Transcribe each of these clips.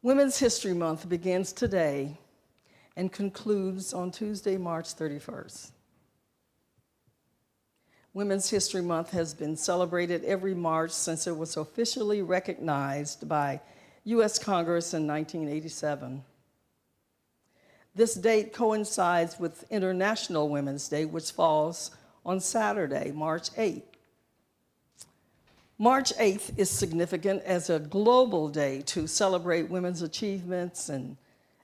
Women's History Month begins today and concludes on Tuesday, March 31st. Women's History Month has been celebrated every March since it was officially recognized by U.S. Congress in 1987. This date coincides with International Women's Day, which falls on Saturday, March 8th. March 8th is significant as a global day to celebrate women's achievements and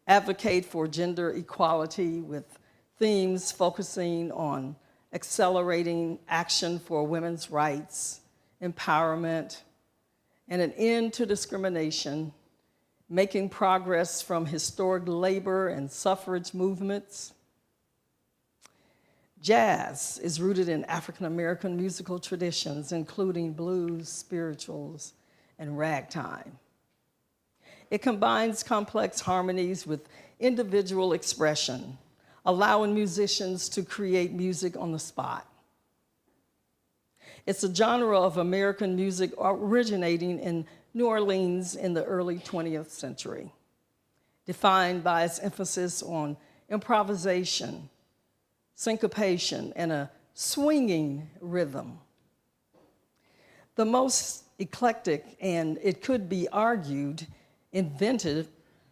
advocate for gender equality, with themes focusing on accelerating action for women's rights, empowerment, and an end to discrimination, making progress from historic labor and suffrage movements. Jazz is rooted in African American musical traditions, including blues, spirituals, and ragtime. It combines complex harmonies with individual expression, allowing musicians to create music on the spot. It's a genre of American music originating in New Orleans in the early 20th century, defined by its emphasis on improvisation, syncopation, and a swinging rhythm. The most eclectic, and it could be argued, inventive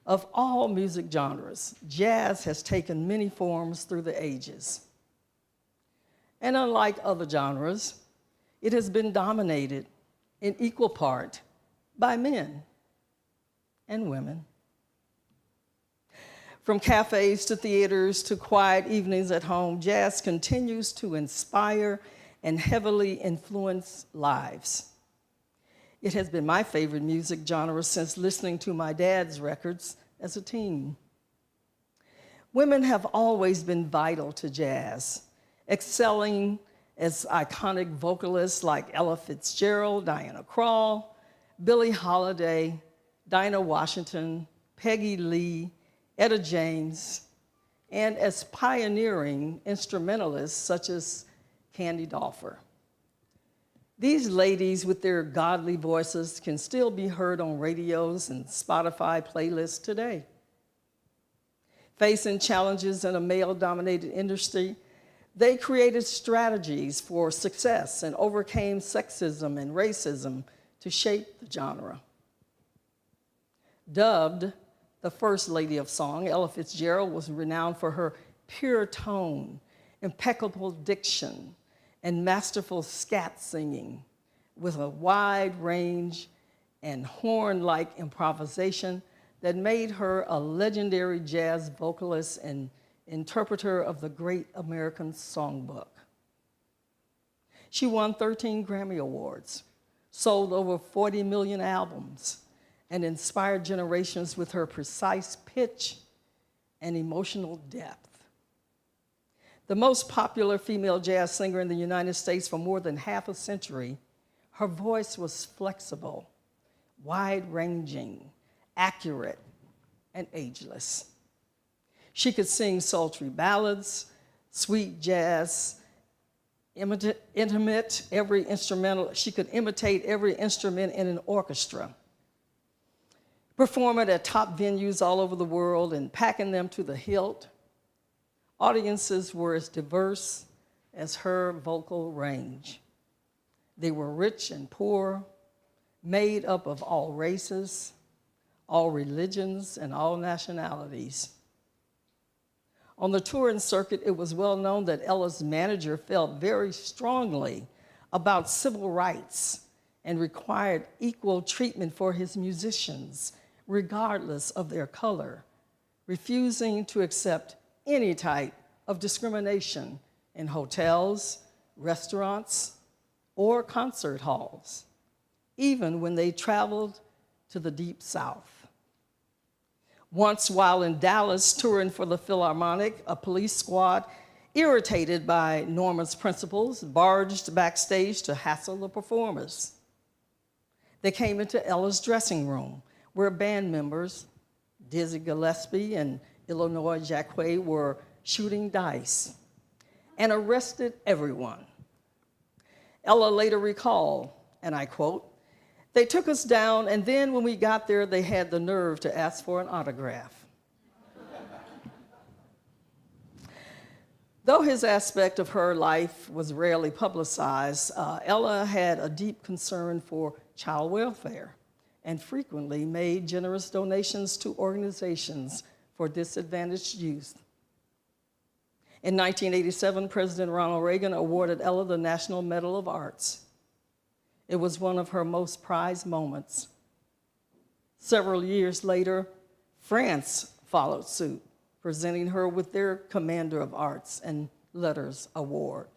of all music genres, jazz has taken many forms through the ages. And unlike other genres, it has been dominated in equal part by men and women. From cafes to theaters to quiet evenings at home, jazz continues to inspire and heavily influence lives. It has been my favorite music genre since listening to my dad's records as a teen. Women have always been vital to jazz, excelling as iconic vocalists like Ella Fitzgerald, Diana Krall, Billie Holiday, Dinah Washington, Peggy Lee, Etta James, and as pioneering instrumentalists such as Candy Dolfer. These ladies with their godly voices can still be heard on radios and Spotify playlists today. Facing challenges in a male-dominated industry, they created strategies for success and overcame sexism and racism to shape the genre. Dubbed the First Lady of Song, Ella Fitzgerald was renowned for her pure tone, impeccable diction, and masterful scat singing with a wide range and horn-like improvisation that made her a legendary jazz vocalist and interpreter of the great American songbook. She won 13 Grammy Awards, sold over 40 million albums, and inspired generations with her precise pitch and emotional depth. The most popular female jazz singer in the United States for more than half a century, her voice was flexible, wide-ranging, accurate, and ageless. She could sing sultry ballads, sweet jazz, she could imitate every instrument in an orchestra, perform it at top venues all over the world and packing them to the hilt. Audiences were as diverse as her vocal range. They were rich and poor, made up of all races, all religions, and all nationalities. On the touring circuit, it was well known that Ella's manager felt very strongly about civil rights and required equal treatment for his musicians, regardless of their color, refusing to accept any type of discrimination in hotels, restaurants, or concert halls, even when they traveled to the Deep South. Once, while in Dallas touring for the Philharmonic, a police squad, irritated by Norma's principles, barged backstage to hassle the performers. They came into Ella's dressing room, where band members, Dizzy Gillespie and Illinois Jacques, were shooting dice, and arrested everyone. Ella later recalled, and I quote, They took us down, and then when we got there, they had the nerve to ask for an autograph. Though his aspect of her life was rarely publicized, Ella had a deep concern for child welfare and frequently made generous donations to organizations for disadvantaged youth. In 1987, President Ronald Reagan awarded Ella the National Medal of Arts. It was one of her most prized moments. Several years later, France followed suit, presenting her with their Commander of Arts and Letters Award.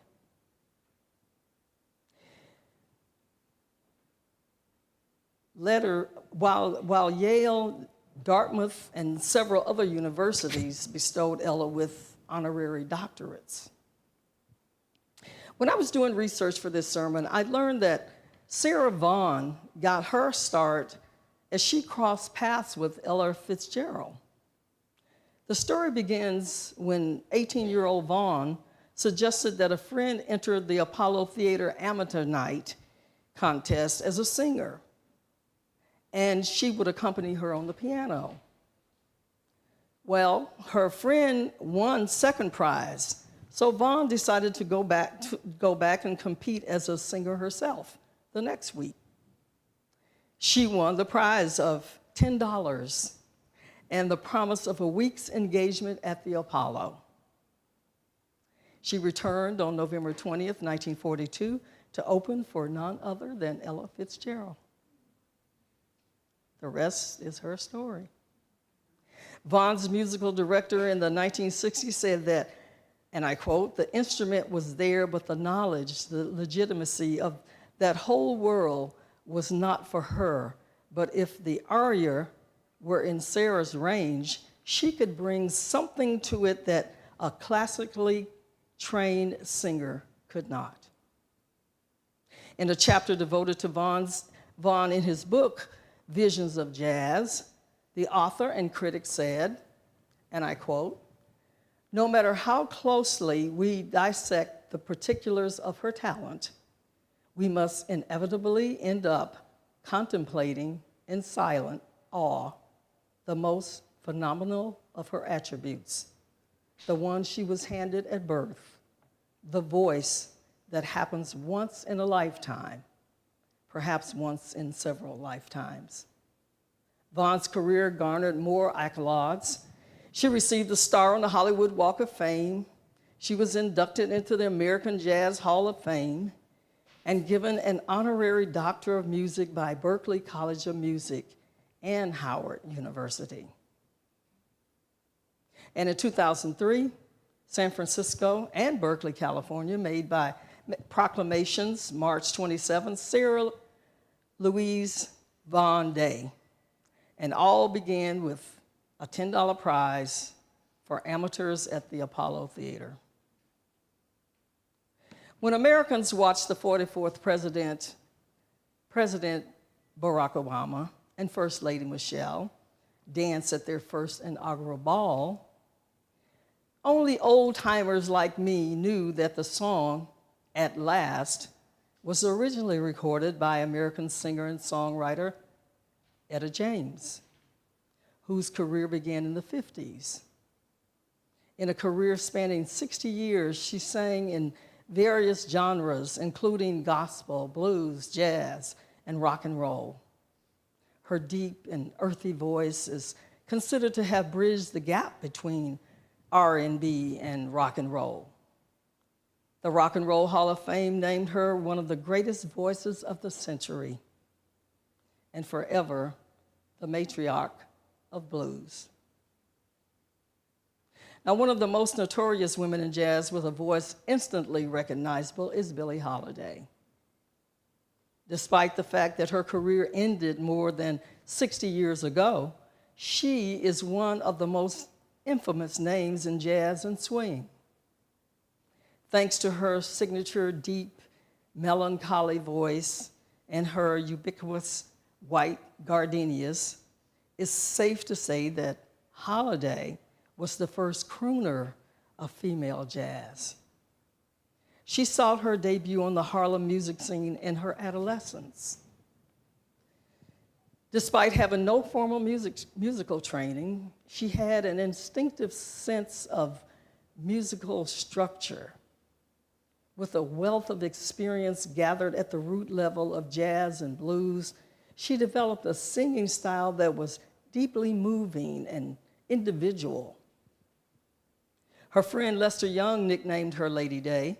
While Yale, Dartmouth, and several other universities bestowed Ella with honorary doctorates. When I was doing research for this sermon, I learned that Sarah Vaughan got her start as she crossed paths with Ella Fitzgerald. The story begins when 18-year-old Vaughan suggested that a friend entered the Apollo Theater Amateur Night contest as a singer, and she would accompany her on the piano. Well, her friend won second prize, so Vaughan decided to go back and compete as a singer herself the next week. She won the prize of $10 and the promise of a week's engagement at the Apollo. She returned on November 20th, 1942, to open for none other than Ella Fitzgerald. The rest is her story. Vaughan's musical director in the 1960s said that, and I quote, "The instrument was there, but the knowledge, the legitimacy of that whole world was not for her. But if the aria were in Sarah's range, she could bring something to it that a classically trained singer could not." In a chapter devoted to Vaughan in his book, Visions of Jazz, the author and critic said, and I quote, "No matter how closely we dissect the particulars of her talent, we must inevitably end up contemplating in silent awe the most phenomenal of her attributes, the one she was handed at birth, the voice that happens once in a lifetime, perhaps once in several lifetimes." Vaughan's career garnered more accolades. She received a star on the Hollywood Walk of Fame. She was inducted into the American Jazz Hall of Fame and given an honorary Doctor of Music by Berklee College of Music and Howard University. And in 2003, San Francisco and Berkeley, California, made by proclamations, March 27th, Sarah Louise Vaughan Day. And all began with a $10 prize for amateurs at the Apollo Theater. When Americans watched the 44th President Barack Obama and First Lady Michelle dance at their first inaugural ball, only old-timers like me knew that the song, "At Last," was originally recorded by American singer and songwriter Etta James, whose career began in the 50s. In a career spanning 60 years, she sang in various genres, including gospel, blues, jazz, and rock and roll. Her deep and earthy voice is considered to have bridged the gap between R&B and rock and roll. The Rock and Roll Hall of Fame named her one of the greatest voices of the century and forever the matriarch of blues. Now, one of the most notorious women in jazz with a voice instantly recognizable is Billie Holiday. Despite the fact that her career ended more than 60 years ago, she is one of the most infamous names in jazz and swing. Thanks to her signature deep, melancholy voice and her ubiquitous white gardenias, it's safe to say that Holiday was the first crooner of female jazz. She sought her debut on the Harlem music scene in her adolescence. Despite having no formal musical training, she had an instinctive sense of musical structure. With a wealth of experience gathered at the root level of jazz and blues, she developed a singing style that was deeply moving and individual. Her friend Lester Young nicknamed her Lady Day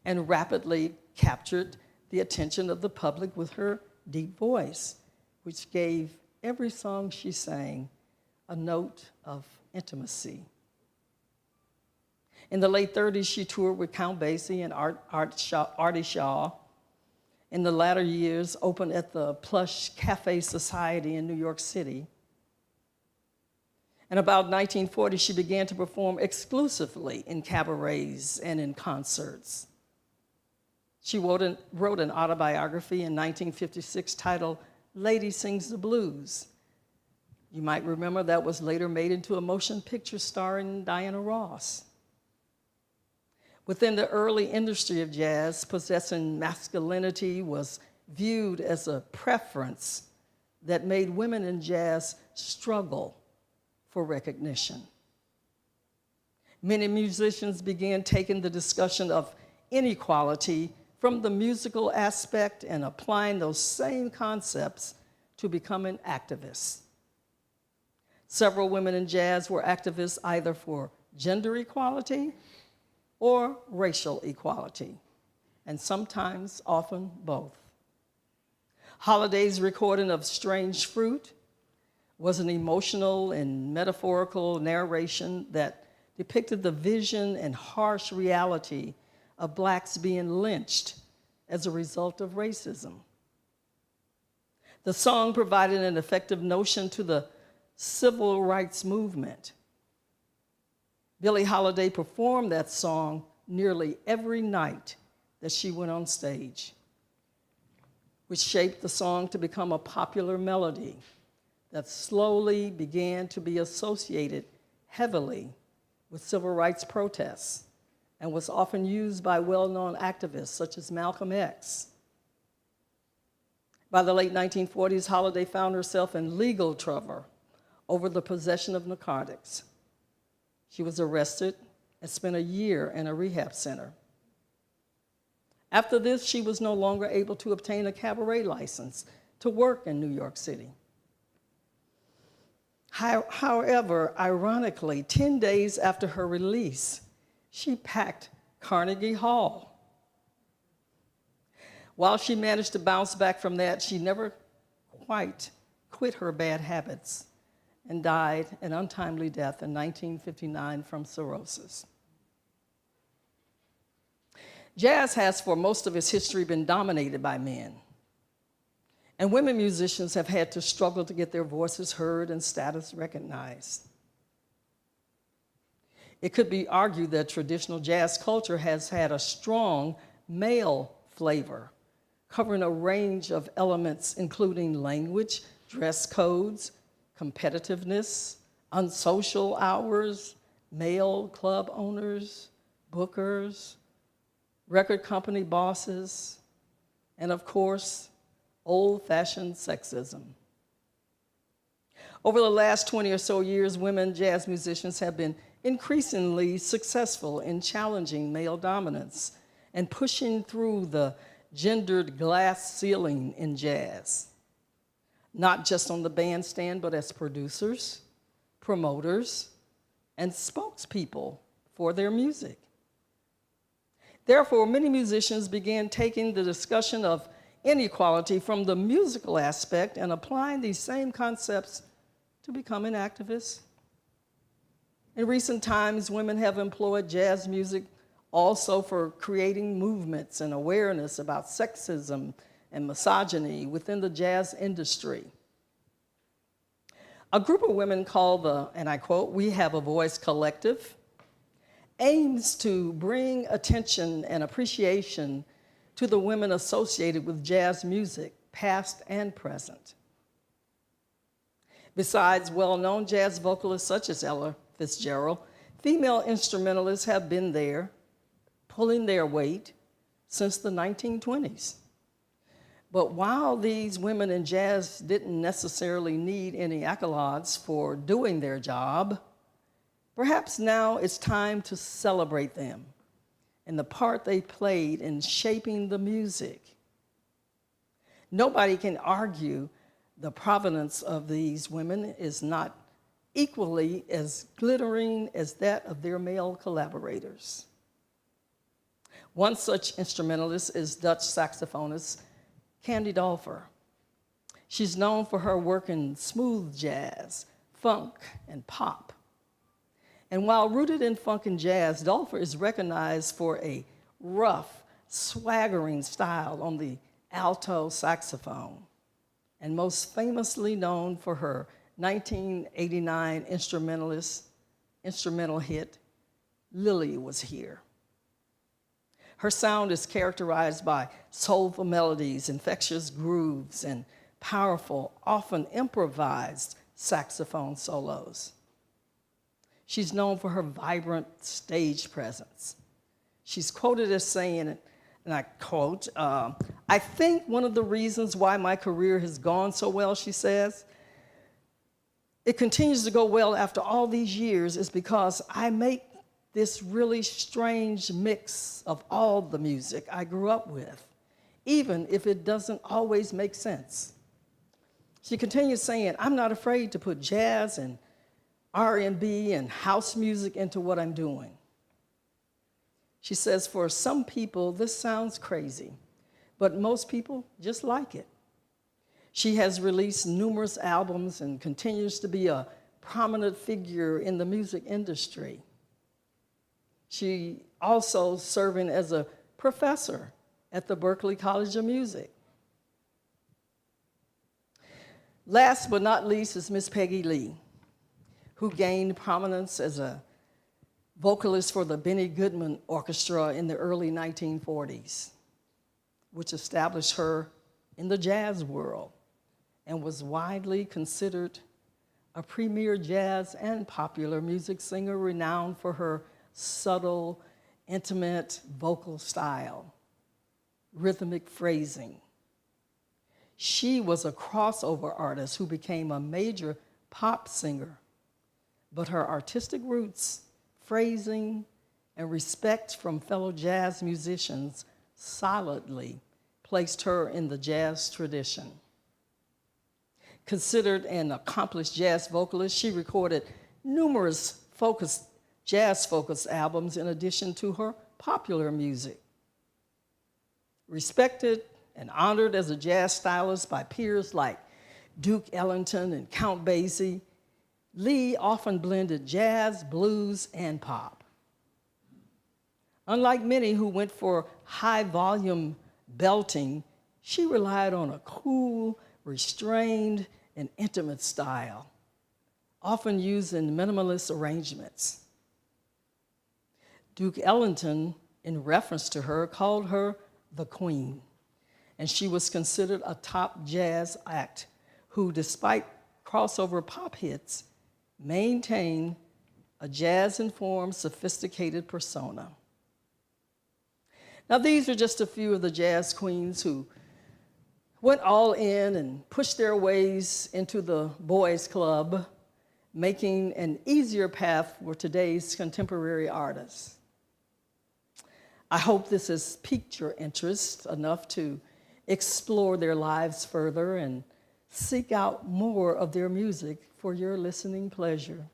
and rapidly captured the attention of the public with her deep voice, which gave every song she sang a note of intimacy. In the late 30s, she toured with Count Basie and Artie Shaw. In the latter years, opened at the Plush Cafe Society in New York City. In about 1940, she began to perform exclusively in cabarets and in concerts. She wrote an autobiography in 1956 titled Lady Sings the Blues. You might remember that was later made into a motion picture starring Diana Ross. Within the early industry of jazz, possessing masculinity was viewed as a preference that made women in jazz struggle for recognition. Many musicians began taking the discussion of inequality from the musical aspect and applying those same concepts to becoming activists. Several women in jazz were activists either for gender equality or racial equality, and sometimes, often both. Holiday's recording of Strange Fruit was an emotional and metaphorical narration that depicted the vision and harsh reality of blacks being lynched as a result of racism. The song provided an effective notion to the civil rights movement. Billie Holiday performed that song nearly every night that she went on stage, which shaped the song to become a popular melody that slowly began to be associated heavily with civil rights protests and was often used by well-known activists such as Malcolm X. By the late 1940s, Holiday found herself in legal trouble over the possession of narcotics. She was arrested and spent a year in a rehab center. After this, she was no longer able to obtain a cabaret license to work in New York City. However, ironically, 10 days after her release, she packed Carnegie Hall. While she managed to bounce back from that, she never quite quit her bad habits and died an untimely death in 1959 from cirrhosis. Jazz has, for most of its history, been dominated by men. And women musicians have had to struggle to get their voices heard and status recognized. It could be argued that traditional jazz culture has had a strong male flavor, covering a range of elements including language, dress codes, competitiveness, unsocial hours, male club owners, bookers, record company bosses, and of course, old-fashioned sexism. Over the last 20 or so years, women jazz musicians have been increasingly successful in challenging male dominance and pushing through the gendered glass ceiling in jazz, not just on the bandstand, but as producers, promoters, and spokespeople for their music. Therefore, many musicians began taking the discussion of inequality from the musical aspect and applying these same concepts to becoming activists. In recent times, women have employed jazz music also for creating movements and awareness about sexism and misogyny within the jazz industry. A group of women called the, and I quote, "We Have a Voice Collective," aims to bring attention and appreciation to the women associated with jazz music, past and present. Besides well-known jazz vocalists such as Ella Fitzgerald, female instrumentalists have been there, pulling their weight since the 1920s. But while these women in jazz didn't necessarily need any accolades for doing their job, perhaps now it's time to celebrate them and the part they played in shaping the music. Nobody can argue the provenance of these women is not equally as glittering as that of their male collaborators. One such instrumentalist is Dutch saxophonist Candy Dolfer. She's known for her work in smooth jazz, funk, and pop. And while rooted in funk and jazz, Dolfer is recognized for a rough, swaggering style on the alto saxophone, and most famously known for her 1989 instrumental hit, Lily Was Here. Her sound is characterized by soulful melodies, infectious grooves, and powerful, often improvised saxophone solos. She's known for her vibrant stage presence. She's quoted as saying, and I quote, "I think one of the reasons why my career has gone so well," she says, "it continues to go well after all these years is because I make this really strange mix of all the music I grew up with, even if it doesn't always make sense." She continues saying, "I'm not afraid to put jazz and R&B and house music into what I'm doing." She says, "For some people, this sounds crazy, but most people just like it." She has released numerous albums and continues to be a prominent figure in the music industry. She also serving as a professor at the Berklee College of Music. Last but not least is Miss Peggy Lee, who gained prominence as a vocalist for the Benny Goodman Orchestra in the early 1940s, which established her in the jazz world and was widely considered a premier jazz and popular music singer renowned for her subtle, intimate vocal style, rhythmic phrasing. She was a crossover artist who became a major pop singer, but her artistic roots, phrasing, and respect from fellow jazz musicians solidly placed her in the jazz tradition. Considered an accomplished jazz vocalist, she recorded numerous jazz-focused albums in addition to her popular music. Respected and honored as a jazz stylist by peers like Duke Ellington and Count Basie, Lee often blended jazz, blues, and pop. Unlike many who went for high-volume belting, she relied on a cool, restrained, and intimate style, often used in minimalist arrangements. Duke Ellington, in reference to her, called her the Queen, and she was considered a top jazz act who, despite crossover pop hits, maintained a jazz-informed, sophisticated persona. Now, these are just a few of the jazz queens who went all in and pushed their ways into the boys' club, making an easier path for today's contemporary artists. I hope this has piqued your interest enough to explore their lives further and seek out more of their music for your listening pleasure.